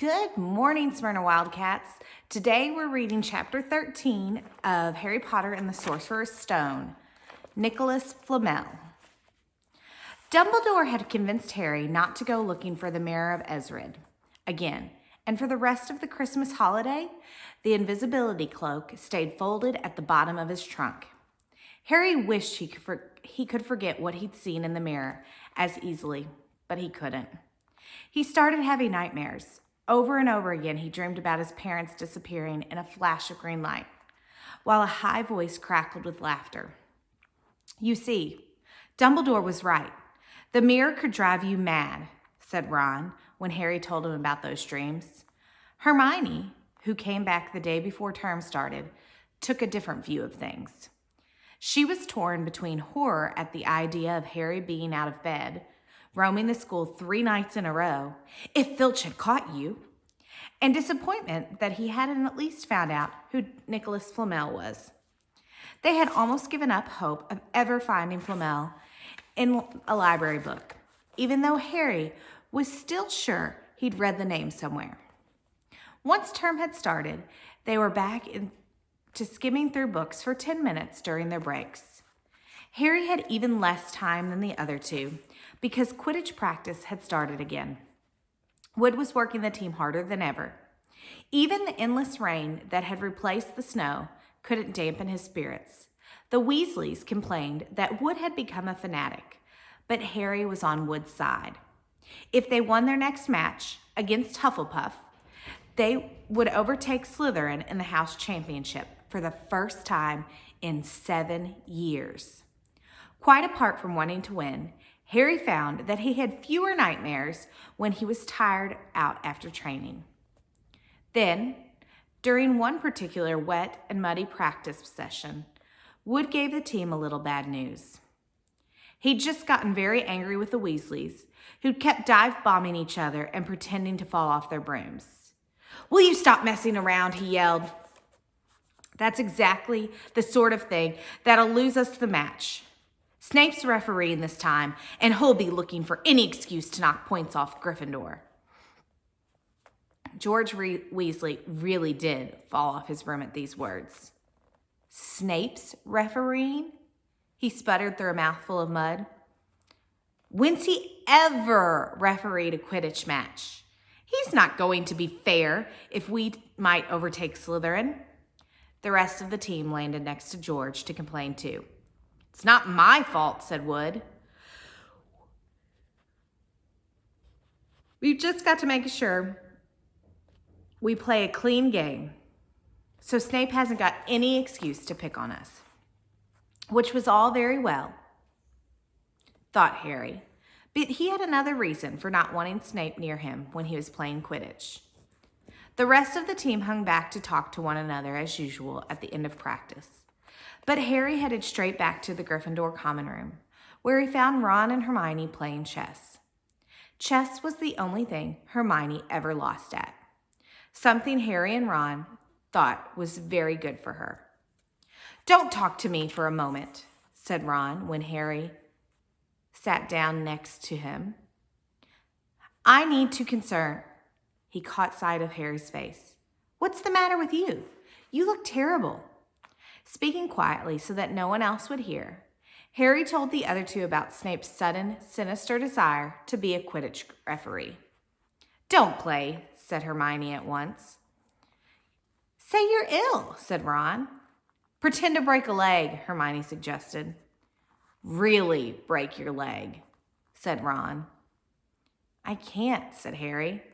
Good morning, Smyrna Wildcats. Today we're reading chapter 13 of Harry Potter and the Sorcerer's Stone, Nicholas Flamel. Dumbledore had convinced Harry not to go looking for the Mirror of Ezrid again, and for the rest of the Christmas holiday, the invisibility cloak stayed folded at the bottom of his trunk. Harry wished he could forget what he'd seen in the mirror as easily, but he couldn't. He started having nightmares. Over and over again, he dreamed about his parents disappearing in a flash of green light, while a high voice crackled with laughter. You see, Dumbledore was right. The mirror could drive you mad, said Ron when Harry told him about those dreams. Hermione, who came back the day before term started, took a different view of things. She was torn between horror at the idea of Harry being out of bed, roaming the school 3 nights in a row, if Filch had caught you, and disappointment that he hadn't at least found out who Nicholas Flamel was. They had almost given up hope of ever finding Flamel in a library book, even though Harry was still sure he'd read the name somewhere. Once term had started, they were back to skimming through books for 10 minutes during their breaks. Harry had even less time than the other two, because Quidditch practice had started again. Wood was working the team harder than ever. Even the endless rain that had replaced the snow couldn't dampen his spirits. The Weasleys complained that Wood had become a fanatic, but Harry was on Wood's side. If they won their next match against Hufflepuff, they would overtake Slytherin in the House Championship for the first time in 7 years. Quite apart from wanting to win, Harry found that he had fewer nightmares when he was tired out after training. Then, during one particular wet and muddy practice session, Wood gave the team a little bad news. He'd just gotten very angry with the Weasleys, who'd kept dive-bombing each other and pretending to fall off their brooms. "Will you stop messing around?" he yelled. "That's exactly the sort of thing that'll lose us the match. Snape's refereeing this time, and he'll be looking for any excuse to knock points off Gryffindor." George Weasley really did fall off his broom at these words. "Snape's refereeing?" he sputtered through a mouthful of mud. "When's he ever refereed a Quidditch match? He's not going to be fair if we might overtake Slytherin." The rest of the team landed next to George to complain too. "It's not my fault," said Wood. "We've just got to make sure we play a clean game, so Snape hasn't got any excuse to pick on us." Which was all very well, thought Harry, but he had another reason for not wanting Snape near him when he was playing Quidditch. The rest of the team hung back to talk to one another as usual at the end of practice. But Harry headed straight back to the Gryffindor common room, where he found Ron and Hermione playing chess. Chess was the only thing Hermione ever lost at, something Harry and Ron thought was very good for her. "Don't talk to me for a moment," said Ron when Harry sat down next to him. "I need to concern." He caught sight of Harry's face. "What's the matter with you? You look terrible." Speaking quietly so that no one else would hear, Harry told the other two about Snape's sudden, sinister desire to be a Quidditch referee. "Don't play," said Hermione at once. "Say you're ill," said Ron. "Pretend to break a leg," Hermione suggested. "Really break your leg," said Ron. "I can't," said Harry.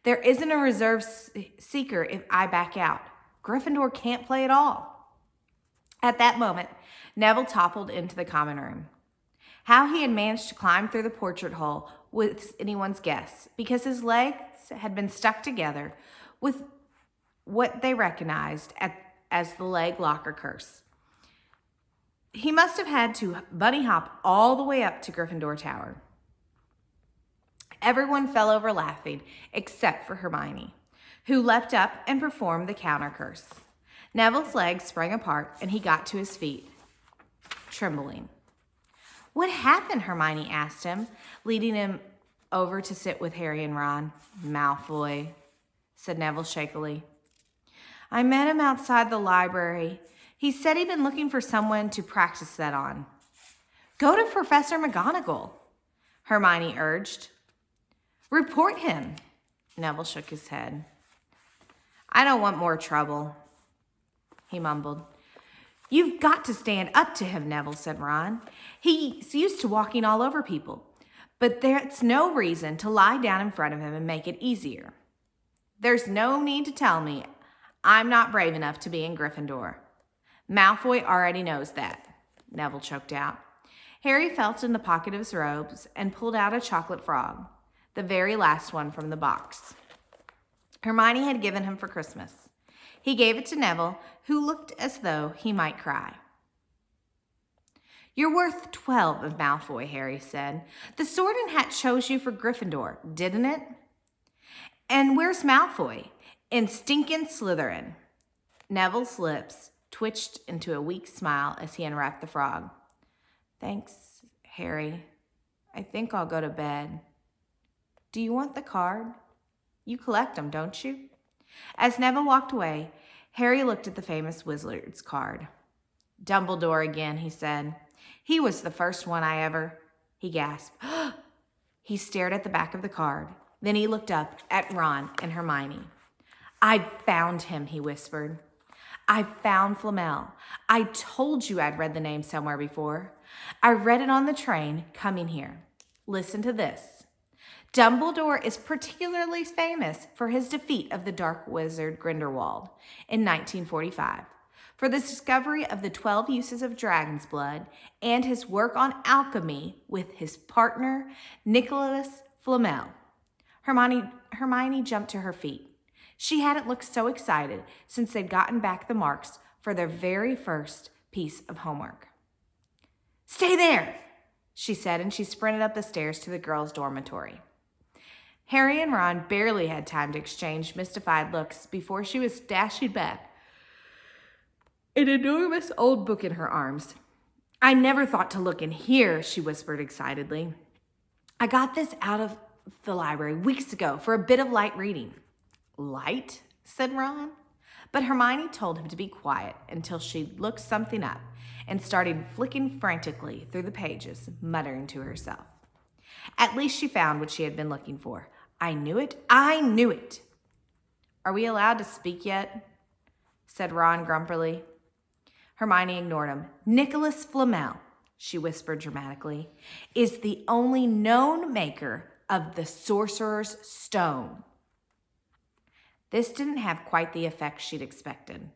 "There isn't a reserve seeker if I back out. Gryffindor can't play at all." At that moment, Neville toppled into the common room. How he had managed to climb through the portrait hole was anyone's guess, because his legs had been stuck together with what they recognized as the leg locker curse. He must have had to bunny hop all the way up to Gryffindor Tower. Everyone fell over laughing, except for Hermione, who leapt up and performed the counter curse. Neville's legs sprang apart, and he got to his feet, trembling. "What happened?" Hermione asked him, leading him over to sit with Harry and Ron. "Malfoy," said Neville shakily. I met him outside the library. He said he'd been looking for someone to practice that on. Go to Professor McGonagall, Hermione urged. Report him. Neville shook his head. I don't want more trouble, he mumbled. You've got to stand up to him, Neville, said Ron. He's used to walking all over people, but that's no reason to lie down in front of him and make it easier. There's no need to tell me I'm not brave enough to be in Gryffindor. Malfoy already knows that, Neville choked out. Harry felt in the pocket of his robes and pulled out a chocolate frog, the very last one from the box Hermione had given him for Christmas. He gave it to Neville, who looked as though he might cry. You're worth 12 of Malfoy, Harry said. The Sword and Hat chose you for Gryffindor, didn't it? And where's Malfoy? In stinkin' Slytherin. Neville's lips twitched into a weak smile as he unwrapped the frog. Thanks, Harry. I think I'll go to bed. Do you want the card? You collect them, don't you? As Neville walked away, Harry looked at the famous wizard's card. Dumbledore again, he said. He was the first one I ever... He gasped. He stared at the back of the card. Then he looked up at Ron and Hermione. I found him, he whispered. I found Flamel. I told you I'd read the name somewhere before. I read it on the train coming here. Listen to this. Dumbledore is particularly famous for his defeat of the dark wizard Grindelwald in 1945, for the discovery of the 12 uses of dragon's blood, and his work on alchemy with his partner, Nicholas Flamel. Hermione jumped to her feet. She hadn't looked so excited since they'd gotten back the marks for their very first piece of homework. Stay there, she said, and she sprinted up the stairs to the girls' dormitory. Harry and Ron barely had time to exchange mystified looks before she was dashing back, an enormous old book in her arms. I never thought to look in here, she whispered excitedly. I got this out of the library weeks ago for a bit of light reading. Light? Said Ron. But Hermione told him to be quiet until she looked something up and started flicking frantically through the pages, muttering to herself. At least she found what she had been looking for. I knew it. I knew it. Are we allowed to speak yet? Said Ron grumpily. Hermione ignored him. Nicholas Flamel, she whispered dramatically, is the only known maker of the Sorcerer's Stone. This didn't have quite the effect she'd expected.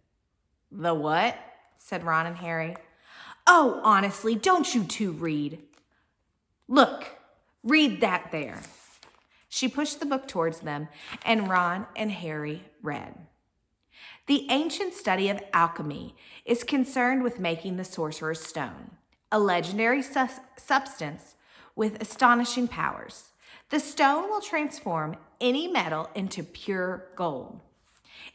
The what? Said Ron and Harry. Oh, honestly, don't you two read? Look, read that there. She pushed the book towards them, and Ron and Harry read. The ancient study of alchemy is concerned with making the Sorcerer's Stone, a legendary substance with astonishing powers. The stone will transform any metal into pure gold.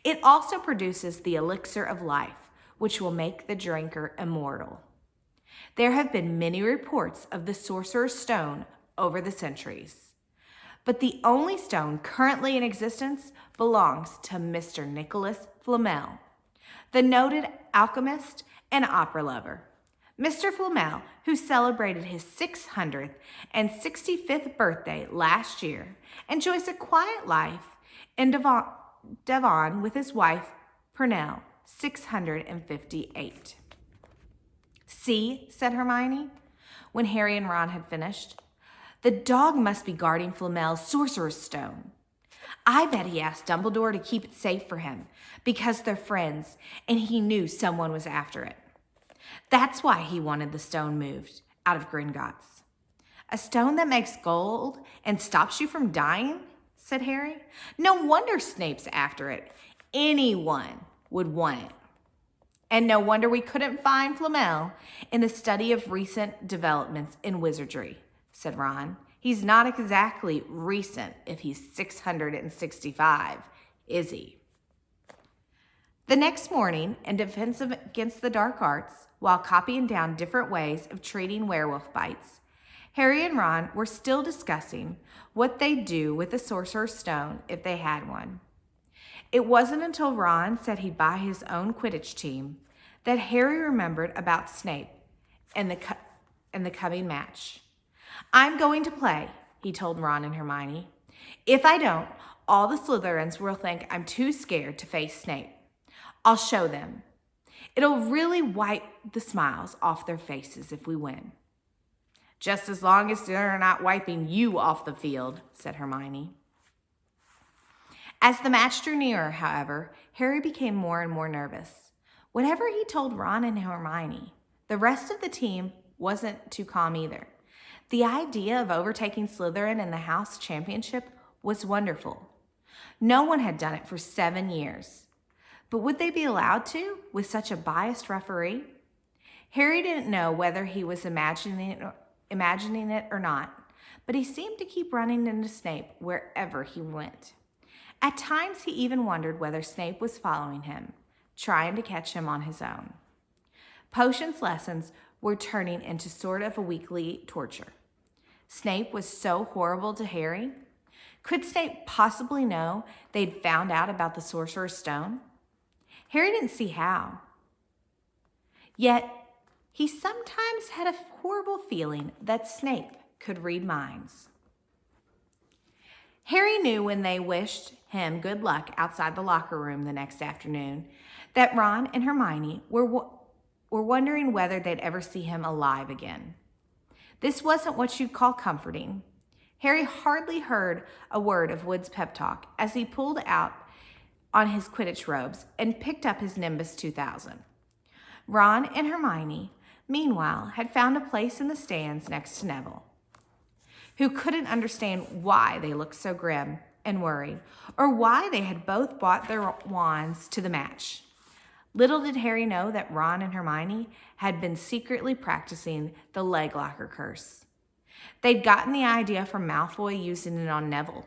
It also produces the elixir of life, which will make the drinker immortal. There have been many reports of the Sorcerer's Stone over the centuries, but the only stone currently in existence belongs to Mr. Nicholas Flamel, the noted alchemist and opera lover. Mr. Flamel, who celebrated his 665th birthday last year, enjoys a quiet life in Devon with his wife, Purnell, 658. See, said Hermione, when Harry and Ron had finished. The dog must be guarding Flamel's Sorcerer's Stone. I bet he asked Dumbledore to keep it safe for him because they're friends and he knew someone was after it. That's why he wanted the stone moved out of Gringotts. A stone that makes gold and stops you from dying? Said Harry. No wonder Snape's after it. Anyone would want it. And no wonder we couldn't find Flamel in the study of recent developments in wizardry, said Ron. He's not exactly recent if he's 665, is he? The next morning, in defense against the dark arts, while copying down different ways of treating werewolf bites, Harry and Ron were still discussing what they'd do with the Sorcerer's Stone if they had one. It wasn't until Ron said he'd buy his own Quidditch team that Harry remembered about Snape and the coming match. "I'm going to play," he told Ron and Hermione. "If I don't, all the Slytherins will think I'm too scared to face Snape. I'll show them. It'll really wipe the smiles off their faces if we win." "Just as long as they're not wiping you off the field," said Hermione. As the match drew nearer, however, Harry became more and more nervous. Whatever he told Ron and Hermione, the rest of the team wasn't too calm either. The idea of overtaking Slytherin in the house championship was wonderful. No one had done it for 7 years. But would they be allowed to, with such a biased referee? Harry didn't know whether he was imagining it or not, but he seemed to keep running into Snape wherever he went. At times, he even wondered whether Snape was following him, trying to catch him on his own. Potions lessons were turning into sort of a weekly torture. Snape was so horrible to Harry. Could Snape possibly know they'd found out about the Sorcerer's Stone? Harry didn't see how. Yet, he sometimes had a horrible feeling that Snape could read minds. Harry knew when they wished him good luck outside the locker room the next afternoon that Ron and Hermione were wondering whether they'd ever see him alive again. This wasn't what you'd call comforting. Harry hardly heard a word of Wood's pep talk as he pulled out on his Quidditch robes and picked up his Nimbus 2000. Ron and Hermione, meanwhile, had found a place in the stands next to Neville, who couldn't understand why they looked so grim and worried, or why they had both brought their wands to the match. Little did Harry know that Ron and Hermione had been secretly practicing the leg locker curse. They'd gotten the idea from Malfoy using it on Neville,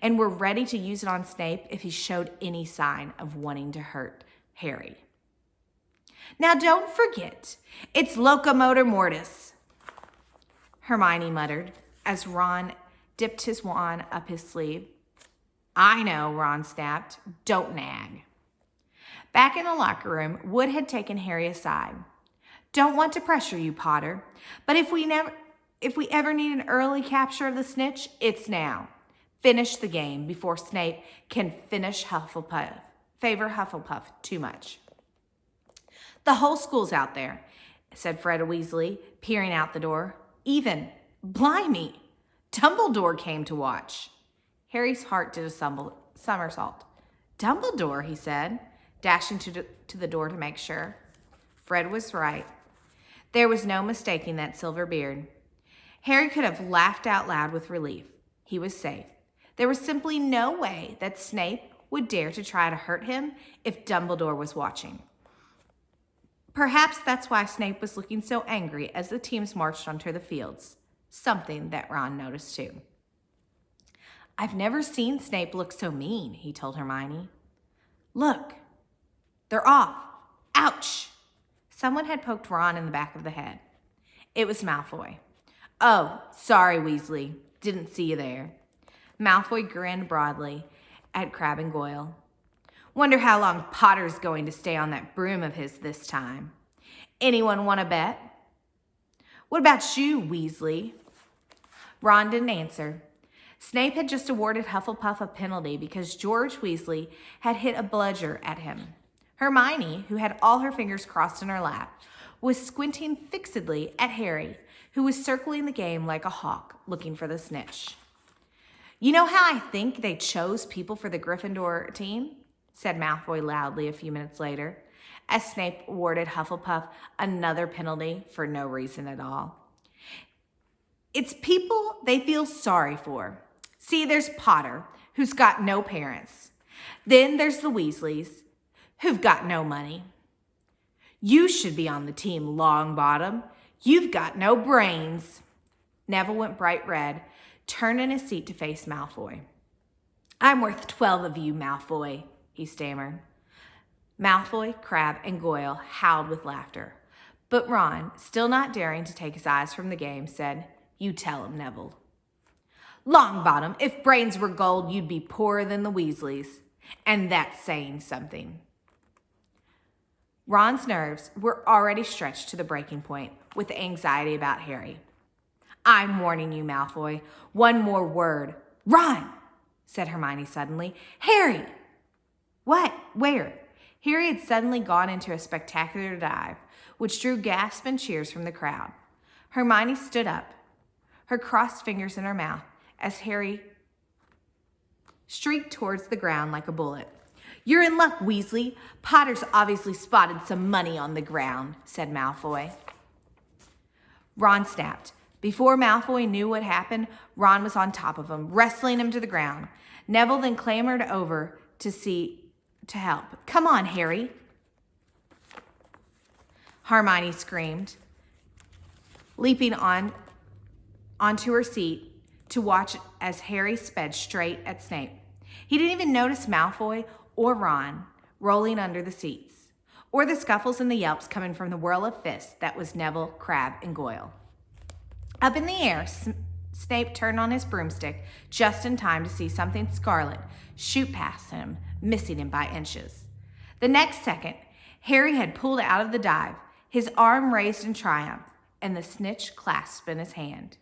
and were ready to use it on Snape if he showed any sign of wanting to hurt Harry. "Now don't forget, it's Locomotor Mortis," Hermione muttered as Ron dipped his wand up his sleeve. "I know," Ron snapped. "Don't nag." Back in the locker room, Wood had taken Harry aside. "Don't want to pressure you, Potter, but if we ever need an early capture of the snitch, it's now. Finish the game before Snape can favor Hufflepuff too much." "The whole school's out there," said Fred Weasley, peering out the door. "Blimey, Dumbledore came to watch." Harry's heart did a somersault. "Dumbledore," he said, dashing to the door to make sure. Fred was right. There was no mistaking that silver beard. Harry could have laughed out loud with relief. He was safe. There was simply no way that Snape would dare to try to hurt him if Dumbledore was watching. Perhaps that's why Snape was looking so angry as the teams marched onto the fields, something that Ron noticed too. "I've never seen Snape look so mean," he told Hermione. "Look, they're off. Ouch!" Someone had poked Ron in the back of the head. It was Malfoy. "Oh, sorry, Weasley. Didn't see you there." Malfoy grinned broadly at Crabbe and Goyle. "Wonder how long Potter's going to stay on that broom of his this time. Anyone want to bet?" "What about you, Weasley?" Ron didn't answer. Snape had just awarded Hufflepuff a penalty because George Weasley had hit a bludger at him. Hermione, who had all her fingers crossed in her lap, was squinting fixedly at Harry, who was circling the game like a hawk, looking for the snitch. "You know how I think they chose people for the Gryffindor team?" said Malfoy loudly a few minutes later, as Snape awarded Hufflepuff another penalty for no reason at all. "It's people they feel sorry for. See, there's Potter, who's got no parents. Then there's the Weasleys, who've got no money. You should be on the team, Longbottom. You've got no brains." Neville went bright red, turned in his seat to face Malfoy. "I'm worth 12 of you, Malfoy," he stammered. Malfoy, Crabbe, and Goyle howled with laughter. But Ron, still not daring to take his eyes from the game, said, "You tell him, Neville." "Longbottom, if brains were gold, you'd be poorer than the Weasleys. And that's saying something. Ron's nerves were already stretched to the breaking point with anxiety about Harry. I'm warning you, Malfoy. One more word. Ron, said Hermione suddenly. Harry! What? Where? Harry had suddenly gone into a spectacular dive, which drew gasps and cheers from the crowd. Hermione stood up, her crossed fingers in her mouth, as Harry streaked towards the ground like a bullet. You're in luck, Weasley. Potter's obviously spotted some money on the ground, said Malfoy. Ron snapped. Before Malfoy knew what happened, Ron was on top of him, wrestling him to the ground. Neville then clambered over to help. Come on, Harry, Hermione screamed, leaping onto her seat to watch as Harry sped straight at Snape. He didn't even notice Malfoy or Ron rolling under the seats, or the scuffles and the yelps coming from the whirl of fists that was Neville, Crabbe, and Goyle. Up in the air, Snape turned on his broomstick just in time to see something scarlet shoot past him, missing him by inches. The next second, Harry had pulled out of the dive, his arm raised in triumph, and the snitch clasped in his hand.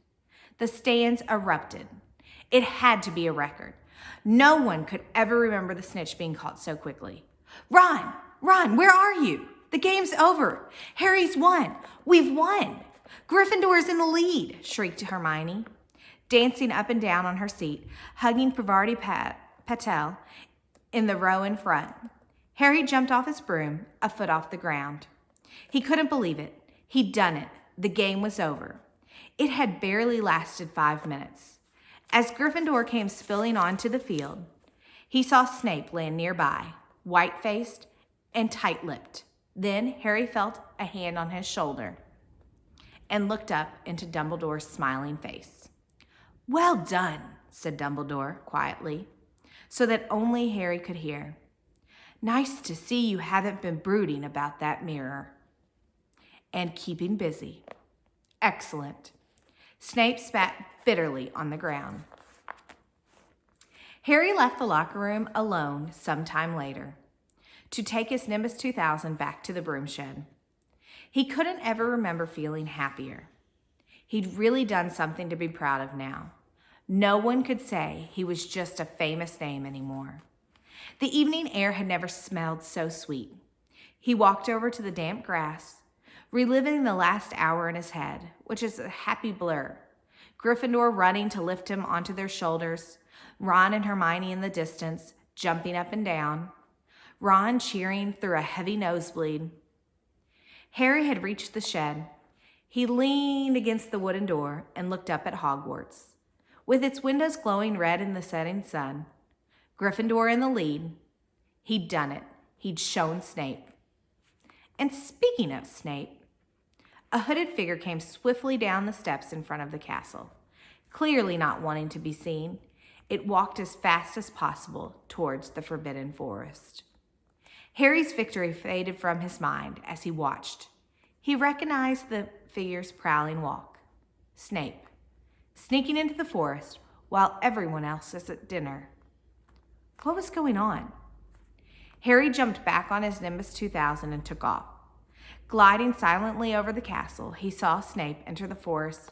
The stands erupted. It had to be a record. No one could ever remember the snitch being caught so quickly. Ron, where are you? The game's over. Harry's won. We've won. Gryffindor's in the lead, shrieked Hermione, dancing up and down on her seat, hugging Parvati Patel in the row in front. Harry jumped off his broom, a foot off the ground. He couldn't believe it. He'd done it. The game was over. It had barely lasted 5 minutes. As Gryffindor came spilling onto the field, he saw Snape land nearby, white-faced and tight-lipped. Then Harry felt a hand on his shoulder and looked up into Dumbledore's smiling face. Well done, said Dumbledore quietly, so that only Harry could hear. Nice to see you haven't been brooding about that mirror. And keeping busy. Excellent. Snape spat bitterly on the ground. Harry left the locker room alone some time later to take his Nimbus 2000 back to the broom shed. He couldn't ever remember feeling happier. He'd really done something to be proud of now. No one could say he was just a famous name anymore. The evening air had never smelled so sweet. He walked over to the damp grass, reliving the last hour in his head, which is a happy blur. Gryffindor running to lift him onto their shoulders, Ron and Hermione in the distance, jumping up and down, Ron cheering through a heavy nosebleed. Harry had reached the shed. He leaned against the wooden door and looked up at Hogwarts. With its windows glowing red in the setting sun, Gryffindor in the lead. He'd done it. He'd shown Snape. And speaking of Snape, a hooded figure came swiftly down the steps in front of the castle. Clearly not wanting to be seen, it walked as fast as possible towards the Forbidden Forest. Harry's victory faded from his mind as he watched. He recognized the figure's prowling walk. Snape, sneaking into the forest while everyone else was at dinner. What was going on? Harry jumped back on his Nimbus 2000 and took off. Gliding silently over the castle, he saw Snape enter the forest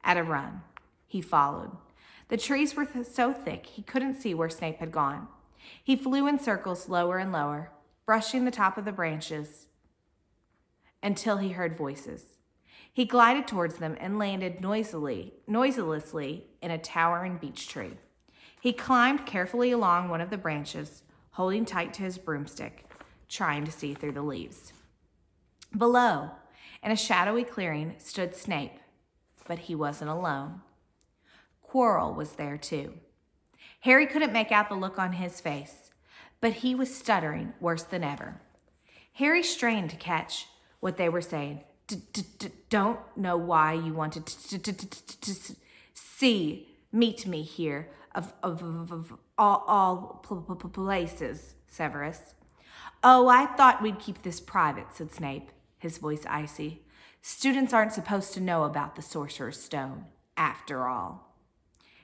at a run. He followed. The trees were so thick he couldn't see where Snape had gone. He flew in circles lower and lower, brushing the top of the branches until he heard voices. He glided towards them and landed noiselessly in a towering beech tree. He climbed carefully along one of the branches, holding tight to his broomstick, trying to see through the leaves. Below, in a shadowy clearing, stood Snape, but he wasn't alone. Quirrell was there too. Harry couldn't make out the look on his face, but he was stuttering worse than ever. Harry strained to catch what they were saying. Don't know why you wanted to meet me here of all places, Severus. Oh, I thought we'd keep this private, said Snape, his voice icy. Students aren't supposed to know about the Sorcerer's Stone, after all.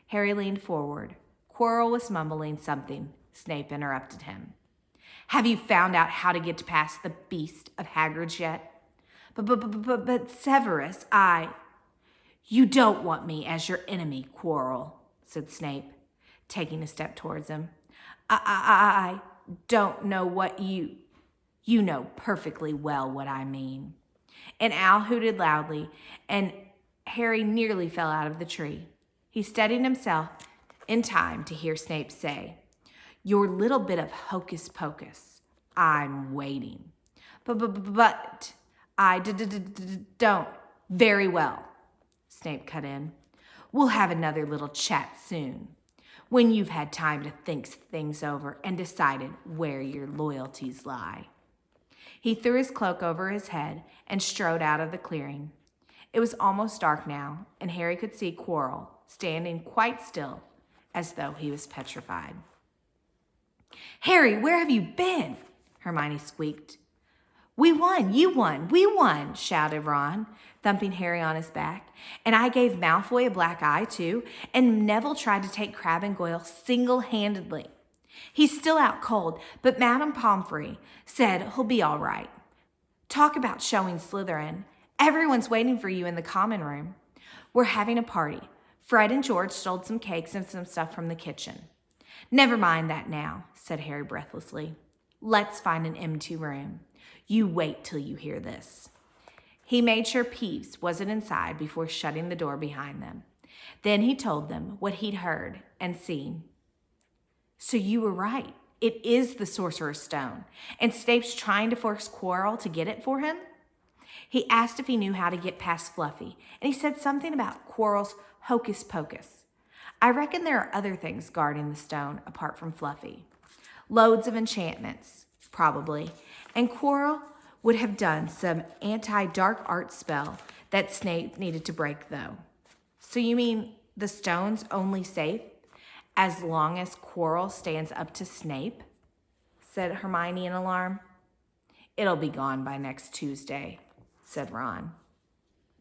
Harry leaned forward. Quirrell was mumbling something, Snape interrupted him. Have you found out how to get past the beast of Hagrid's yet? But Severus, You don't want me as your enemy, Quirrell, said Snape, taking a step towards him. I don't know what you know perfectly well what I mean. An owl hooted loudly, and Harry nearly fell out of the tree. He steadied himself in time to hear Snape say, Your little bit of hocus pocus. I'm waiting. But I don't. Very well, Snape cut in. We'll have another little chat soon, when you've had time to think things over and decided where your loyalties lie. He threw his cloak over his head and strode out of the clearing. It was almost dark now, and Harry could see Quirrell standing quite still, as though he was petrified. Harry, where have you been? Hermione squeaked. We won, you won, we won, shouted Ron, thumping Harry on his back. And I gave Malfoy a black eye, too, and Neville tried to take Crabbe and Goyle single-handedly. He's still out cold, but Madame Pomfrey said he'll be all right. Talk about showing Slytherin. Everyone's waiting for you in the common room. We're having a party. Fred and George stole some cakes and some stuff from the kitchen. Never mind that now, said Harry breathlessly. Let's find an empty room. You wait till you hear this. He made sure Peeves wasn't inside before shutting the door behind them. Then he told them what he'd heard and seen. So you were right. It is the Sorcerer's Stone, and Snape's trying to force Quirrell to get it for him? He asked if he knew how to get past Fluffy, and he said something about Quirrell's hocus pocus. I reckon there are other things guarding the stone apart from Fluffy. Loads of enchantments, probably, and Quirrell would have done some anti-dark art spell that Snape needed to break, though. So you mean the stone's only safe as long as Quirrell stands up to Snape? Said Hermione in alarm. It'll be gone by next Tuesday, said Ron.